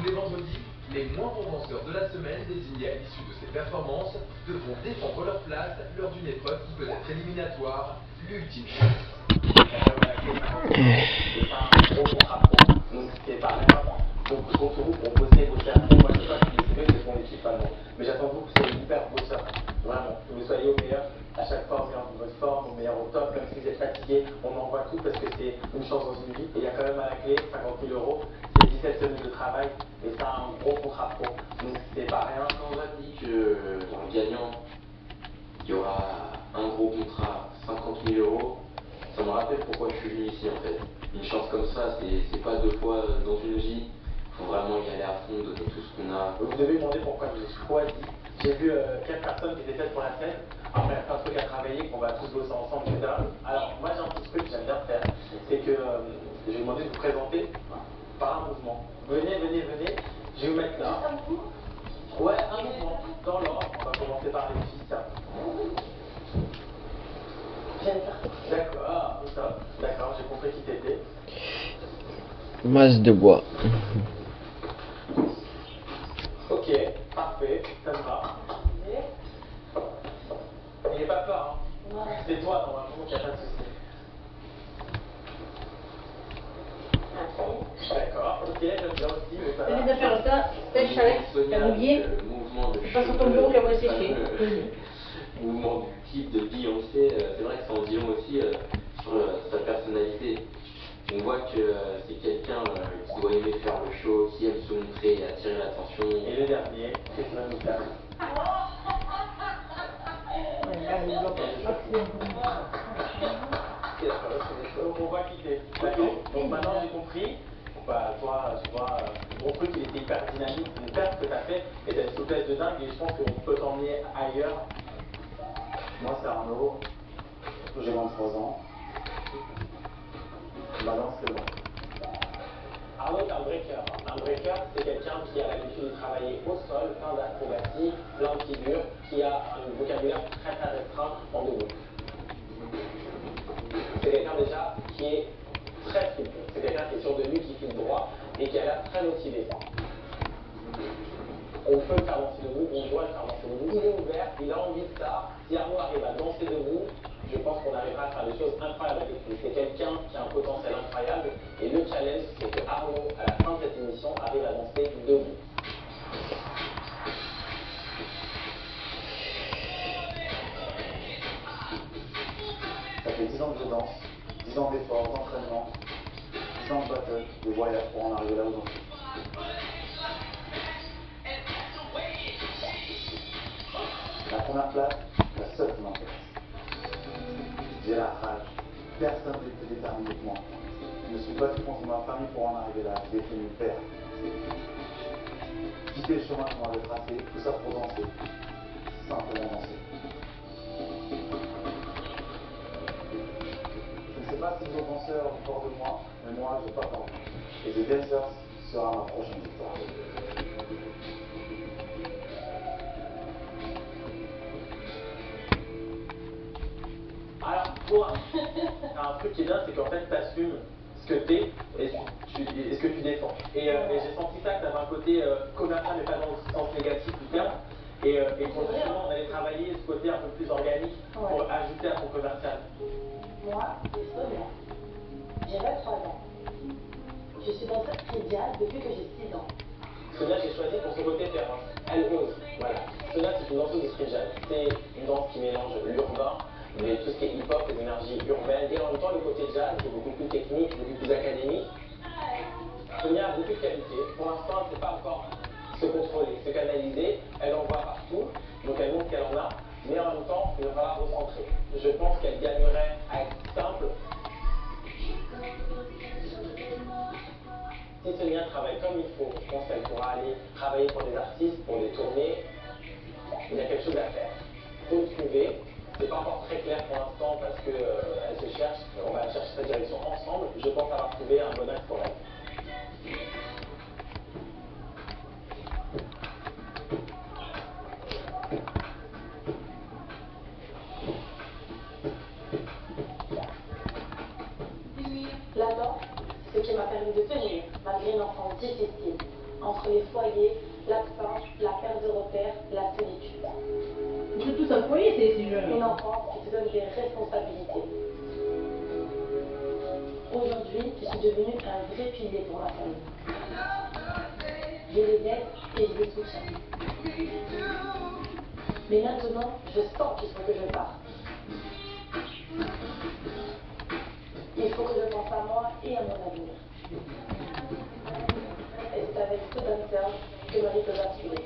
les vendredis, les moins bons danseurs de la semaine désignés à l'issue de ces performances devront défendre leur place lors d'une épreuve qui peut être éliminatoire, l'ultime chance. C'est pas un gros contrat pro, donc c'est pas vraiment. Donc je compte sur vous pour bosser à fond. Moi je sais pas si vous c'est mon équipe à moi. Mais j'attends vous que vous soyez hyper bosseurs. Vraiment, que vous soyez au meilleur à chaque fois, au meilleur de votre forme, au meilleur au top, même si vous êtes fatigué, on envoie tout parce que c'est une chance dans une vie. Et il y a quand même à la clé 50 000 euros, c'est 17 semaines de travail et ça a un gros contrat pro. Donc c'est pas rien. Quand on m'a dit que dans le gagnant, il y aura un gros contrat, 50 000 euros, ça me rappelle pourquoi je suis venu ici en fait. Une chance comme ça, c'est pas deux fois dans une vie. Il faut vraiment y aller à fond, donner tout ce qu'on a. Vous devez me demander pourquoi je j'ai choisi. J'ai vu 4 personnes qui étaient faites pour la scène. Après, il y a plein de trucs à travailler, qu'on va tous bosser ensemble, etc. Alors, moi, j'ai un petit truc que j'aime bien faire. C'est que je vais demander de vous présenter par un mouvement. Venez, venez, venez. Je vais vous mettre là. Ouais, un mouvement. Dans l'ordre. On va commencer par les filles, tiens. D'accord, top. D'accord, j'ai compris qui t'étais. Masse de bois. Ok, parfait, ça me va. N'ayez pas peur, hein. C'est toi, normalement, donc il n'y a pas de souci. D'accord, ok, j'aime bien aussi, mais ça va. Les affaires ça, c'est chalet, t'as oublié. Le mouvement de C'est pas sur ton bureau qu'elle va sécher. Le mouvement du type de Beyoncé, c'est vrai que ça en dit long aussi sur sa personnalité. On voit que c'est quelqu'un qui doit aimer faire le show, qui aime se montrer et attirer l'attention. Et le dernier, Christina Moutarde. Donc on voit qui t'es. D'accord. Donc maintenant j'ai compris. Bah, toi, tu vois, mon truc il était hyper dynamique, mon père ce que t'as fait, et t'as une souplesse de dingue, et je pense qu'on peut t'emmener ailleurs. Moi c'est Arnaud, j'ai 23 ans. Maintenant c'est bon. Arnaud est un breaker. Un breaker, c'est quelqu'un qui a l'habitude de travailler au sol, plein d'acrobaties, plein de figures, qui a un vocabulaire très très restreint en debout. C'est quelqu'un déjà qui est très souple. C'est quelqu'un qui est sûr de lui, qui file droit et qui a l'air très motivé. On peut le faire danser debout, on doit le faire danser debout. Il est ouvert, il a envie de ça. Si Arnaud arrive à danser debout, je pense qu'on arrivera à faire des choses incroyables avec lui. C'est quelqu'un qui a un potentiel incroyable. Et le challenge, c'est que Arnaud, à la fin de cette émission, arrive à danser debout. Ça fait 10 ans que je danse, 10 ans d'efforts, d'entraînement, 10 ans de battle, de voyage pour en arriver là où j'en suis. La première place, la seule qui m'intéresse. J'ai la rage. Personne n'est plus déterminé que moi. Je me suis battu contre ma famille pour en arriver là. J'ai fait mon père. Quitter le chemin qu'on avait tracé, tout ça pour danser. Simplement danser. Je ne sais pas si vos danseurs ont peur de moi, mais moi, j'ai pas peur. Et The Dancers sera ma prochaine victoire. Alors, toi, un truc qui est bien, c'est qu'en fait, tu assumes ce que t'es et ce que tu défends. Et j'ai senti ça, que tu avais un côté commercial, mais pas dans le sens négatif du terme. Et pour justement, on allait travailler ce côté un peu plus organique pour ajouter à ton commercial. Moi, c'est Sonia. J'ai 23 ans. Je suis danseuse free jazz depuis que j'ai 6 ans. Sonia, j'ai choisi pour son côté féroce. Elle ose. Voilà. Sonia, c'est une danseuse de free jazz. C'est une danse qui mélange l'urbain, mais tout ce qui est hip-hop, les énergies urbaines, et en même temps le côté jazz, qui est beaucoup plus technique, beaucoup plus académique. Sonia a beaucoup de qualités. Pour l'instant, elle ne sait pas encore se contrôler, se canaliser. Elle en voit partout, donc elle montre qu'elle en a, mais en même temps, il va falloir recentrer. Je pense qu'elle gagnerait à être simple. Si Sonia travaille comme il faut, je pense qu'elle pourra aller travailler pour des artistes, pour des tournées. Il y a quelque chose à faire. Il faut le trouver. C'est pas encore très clair pour l'instant parce qu'elle se cherche. On va chercher sa direction ensemble. Je pense avoir trouvé un bon axe pour elle. La danse, ce qui m'a permis de tenir malgré une enfance difficile. entre les foyers, l'absence, la perte de repères, la solitude. C'est tout un foyer, ces jeunes. Une enfance qui te donne des responsabilités. Aujourd'hui, je suis devenue un vrai pilier pour ma famille. Je les aide et je les soutiens. Mais maintenant, je sens qu'il faut que je parte. Il faut que je pense à moi et à mon avenir. Et c'est avec ce danseur que ma vie peut basculer.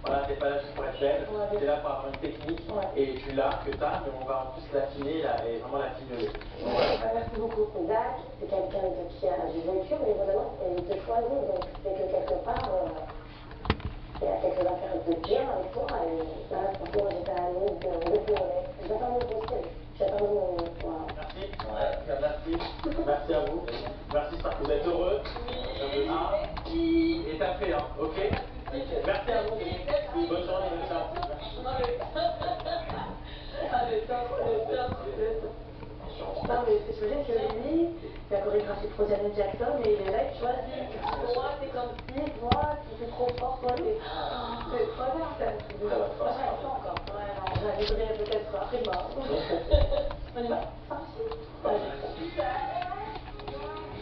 Voilà, t'es pas là juste pour être belle, Ouais. t'es là pour avoir une technique, Ouais. et tu l'as, que t'as, mais on va en plus l'affiner là, et vraiment la fignoler. Merci beaucoup. Zach, c'est quelqu'un qui a du vécu au niveau de l'annonce et il te choisit. Donc c'est que quelque part, il y a quelque chose à faire de bien avec toi. Et là, franchement, j'étais à l'aise de pleurer. J'attends mon procès. J'attends mon... Voilà. Merci. Ouais, merci. Merci à vous. Merci, j'espère que vous êtes heureux. Et t'as fait, hein, ok? Merci à vous. Bonne journée, bonne soirée. Non, mais c'est vrai que lui, il a chorégraphié pour Janet Jackson et il est là, il choisit. Toi, t'es comme ci, toi, tu es trop fort, toi, t'es. C'est trop bien, ça. Moi, j'arrive pas encore. Ouais, non, j'arriverai peut-être après demain. On y va? Ça aussi?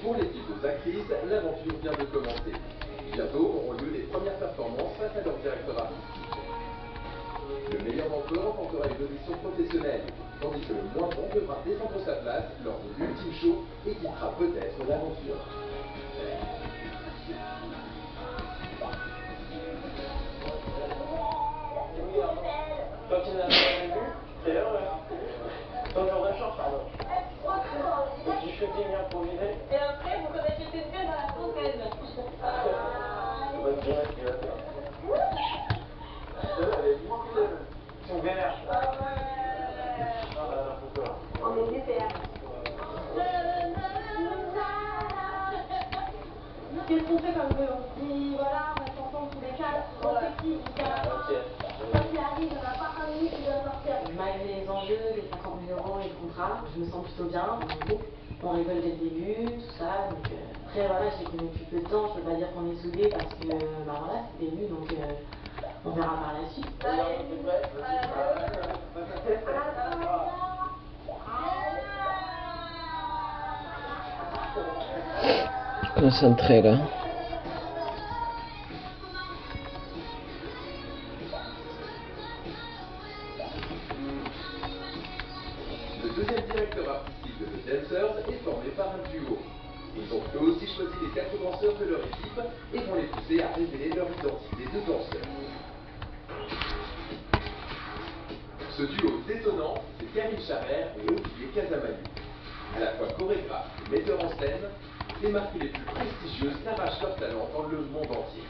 Pour les petites actrices, l'aventure vient de commencer. Bientôt auront lieu les premières performances face à leur directeur artistique. Le meilleur d'entre eux remportera une audition professionnelle, tandis que le moins bon devra défendre sa place lors de l'ultime show et quittera peut-être l'aventure. Toi qui n'as jamais vu, t'es heureux. Ton jour de chance, pardon. Du shooting improvisé. Et après, vous connaissez cette pièce dans la fontaine. Bonne journée, tu vas faire. Tu me vénères. On est super. Qu'est-ce qu'on fait comme jeu? On se dit, voilà, on reste ensemble tous les quatre, on s'excite, quoi qu'il arrive, on n'a pas un minute qui doit sortir. Malgré les enjeux, les 50 000 euros et le contrat, je me sens plutôt bien. On rigole dès le début, tout ça. Donc, après, voilà, je les connais depuis peu de temps. Je peux pas dire qu'on est soudés parce que, bah voilà, c'est le début, donc on verra par la suite. Concentré là. Le deuxième directeur artistique de The Dancers est formé par un duo. Ils ont eux aussi choisi les 4 danseurs de leur équipe et vont les pousser à révéler leur identité de danseurs. Ce duo détonnant, c'est Karine Charrer et Olivier Casamayou. À la fois chorégraphes et metteurs en scène, les marques les plus prestigieuses n'arrachent leur talent dans le monde entier.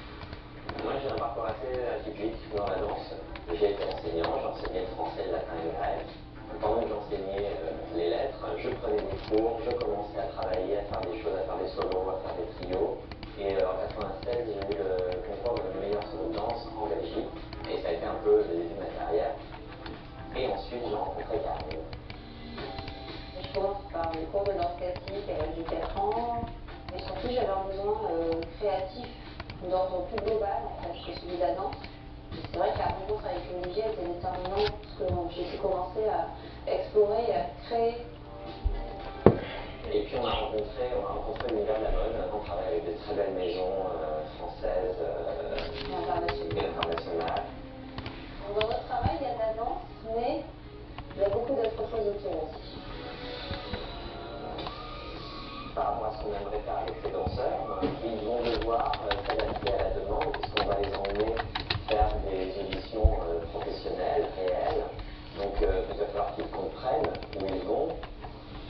Moi j'ai un parcours assez atypique dans la danse. J'ai été enseignant, j'enseignais le français, le latin et le grec. Pendant que j'enseignais les lettres, je prenais des cours, je commençais à travailler, à faire des choses, à faire des solos, à faire des trios. Et en 96, j'ai eu le concours de meilleur solo de danse en Belgique. Et ça a été un peu le début de ma carrière. Et ensuite, j'ai rencontré Karine. Je commence par les cours de danse classique à l'âge de 4 ans. Et surtout, j'avais un besoin créatif d'ordre plus global en fait, que celui de la danse. C'est vrai que la rencontre avec Olivier était déterminante parce que j'ai pu commencer à explorer et à créer. Et puis on a rencontré l'univers de la mode. On travaille avec des très belles maisons françaises et internationales. Dans notre travail, il y a de la danse, mais il y a beaucoup d'autres choses autour aussi. Par rapport à ce qu'on aimerait faire avec ces danseurs, ils vont devoir s'adapter à la demande puisqu'on va les emmener faire des auditions professionnelles, réelles. Donc il va falloir qu'ils comprennent où ils vont.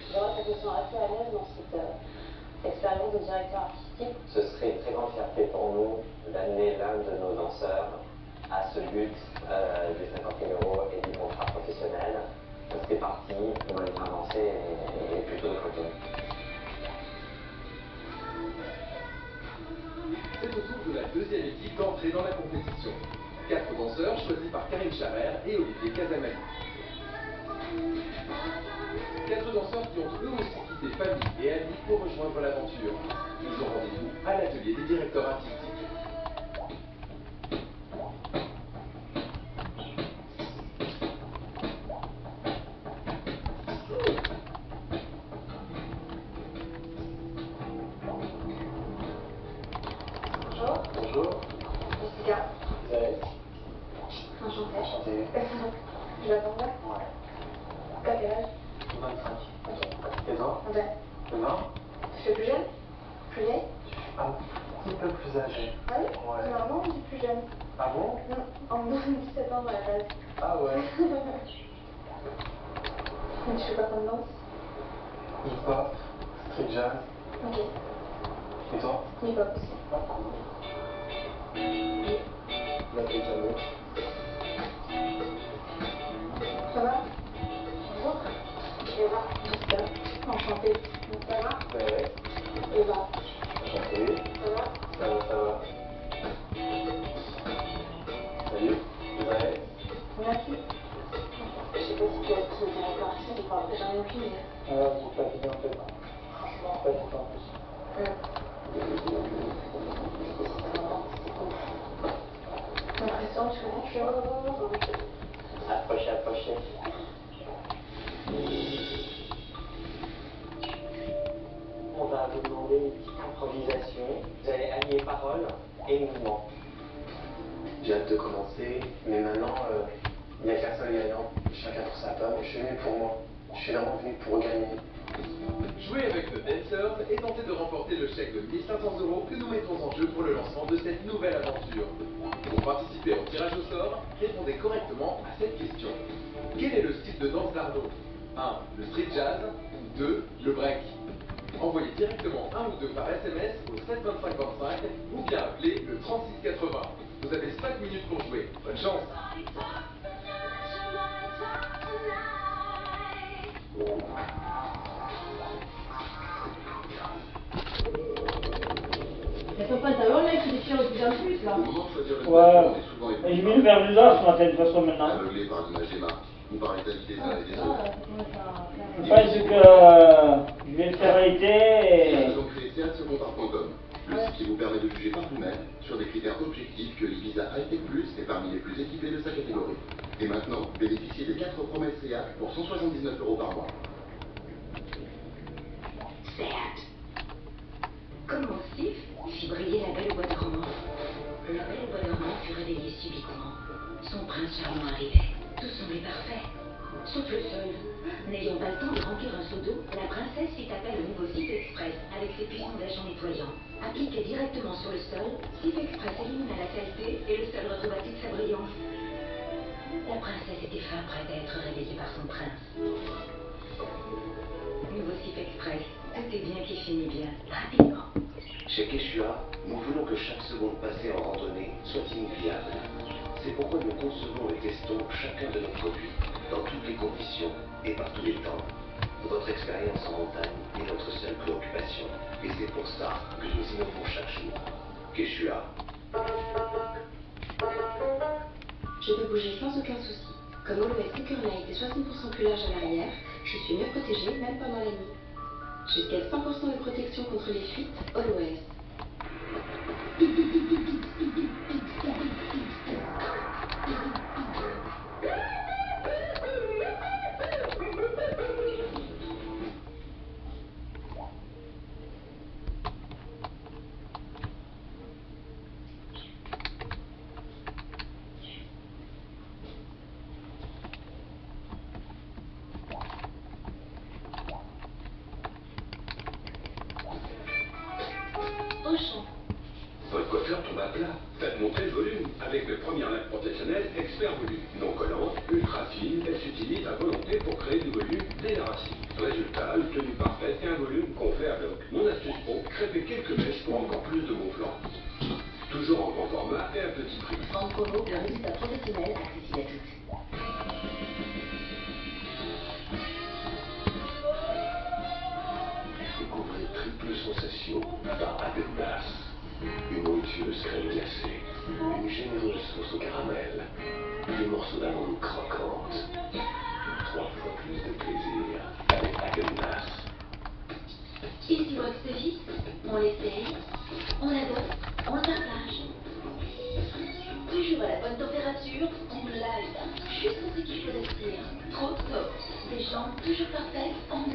C'est vrai que je me sens assez à l'aise dans cette expérience de directeur artistique. Ce serait une très grande fierté pour nous d'amener l'un de nos danseurs à ce but des 50 000 euros et du contrat professionnel. C'est parti, on va les faire danser et plutôt de côté. C'est au tour de la deuxième équipe d'entrer dans la compétition. 4 danseurs choisis par Karine Charrer et Olivier Casamayou. 4 danseurs qui ont eux aussi quitté rejoindre l'aventure. Ils ont rendez-vous à l'atelier des directeurs artistiques. Bonjour. Bonjour. Jessica. Isabelle. Enchantée. Enchanté. J'attendais. Ouais. T'as quel âge? 25. Ok. Et toi? Ben, Demain? je suis plus jeune? Plus vieille? Un petit peu plus âgé. Ah oui? Ouais. Normalement, on dit plus jeune. Ah bon? Non, on me donne 17 ans à la base. Ah ouais. Mais tu fais pas comme danse? Hip-hop, street jazz. Ok. Et toi? Hip-hop aussi. Ah cool. Je m'appelle Camille. Ça va? Bonjour. Eva. Jessica. Enchantée. Ça va? Ouais. Eva. Enchanté. Ça va? Ça va, ça va. Salut. Isabelle. Merci. Je sais pas si tu as qui était d'accord ici ou pas. J'en ai aucune idée. Ah, j'ai pas dit en fait. Franchement. Pas du tout en plus. L'impression, tu connais? Je suis Approchez, approchez. On va vous demander une petite improvisation. Vous allez allier parole et mouvement. J'ai hâte de commencer, mais maintenant, il n'y a qu'un seul gagnant. Chacun pour sa pomme. Je suis venu pour moi. Je suis vraiment venu pour gagner. Jouez avec The Dancers et tentez de remporter le chèque de 1 500 € que nous mettons en jeu pour le lancement de cette nouvelle aventure. Pour participer au tirage au sort, répondez correctement à cette question. Quel est le style de danse d'Arnaud? 1. Le street jazz ou 2. Le break? Envoyez directement un ou deux par SMS au 72525 ou bien appelez le 3680. Vous avez 5 minutes pour jouer. Bonne chance! Elles sont pas de talons, là, qui déchirent de plus en plus, là. Au moment de choisir le Ouais. statut, on est souvent Et éprouvé j'ai mis le verre bizarre ce matin de toute façon maintenant. aveuglé par l'image des marques ou par l'état des uns et des Ah, autres. ça commence à faire... Je pense que je vais le faire arrêter et... Nous avons créé secondaire.com, le site qui vous permet de juger par vous-même sur des critères objectifs que l'Ibiza Hightech Plus est parmi les plus équipés de sa catégorie. Et maintenant, bénéficiez des 4 promesses SEAT pour 179 € par mois. Seat. Comment Steve fit briller la belle au bois dormant. La belle au bois dormant fut réveillée subitement. Son prince charmant arrivait. Tout semblait parfait. Sauf le sol. N'ayant pas le temps de remplir un seau d'eau, la princesse fit appel au nouveau Sif Express avec ses puissants agents nettoyants. Appliqué directement sur le sol, Sif Express élimina la saleté et le sol retrouva toute sa brillance. La princesse était fin prête à être réveillée par son prince. Nouveau Sif Express, tout est bien qui finit bien, rapidement. Chez Quechua, nous voulons que chaque seconde passée en randonnée soit inoubliable. C'est pourquoi nous concevons et testons chacun de nos produits, dans toutes les conditions et par tous les temps. Votre expérience en montagne est notre seule préoccupation, et c'est pour ça que nous innovons chaque jour. Quechua. Je peux bouger sans aucun souci. Comme Always Securelight est 60% plus large à l'arrière, je suis mieux protégée même pendant la nuit. Jusqu'à 100% de protection contre les fuites, Always. Auchan. Votre coiffeur tombe à plat. Faites monter le volume avec le premier lac professionnel Expert Volume. Non collante, ultra fine, elle s'utilise à volonté pour créer du volume dès la racine. Résultat, une tenue parfaite et un volume qu'on fait à bloc. Mon astuce pro, crêper quelques mèches pour encore plus de gonflant. Toujours en grand format et à petit prix. En promo, un résultat professionnel accessible à tous. Découvrez triple sensation par Häagen-Dazs. Une onctueuse crème glacée, une généreuse sauce au caramel, des morceaux d'amandes croquantes. 3 fois plus de plaisir avec Häagen-Dazs. si voit que ce vite, on l'essaye, on adopte, on le partage. Toujours à la bonne température, on l'aide, juste ce qu'il faut dire. Trop top. Des jambes toujours parfaites, on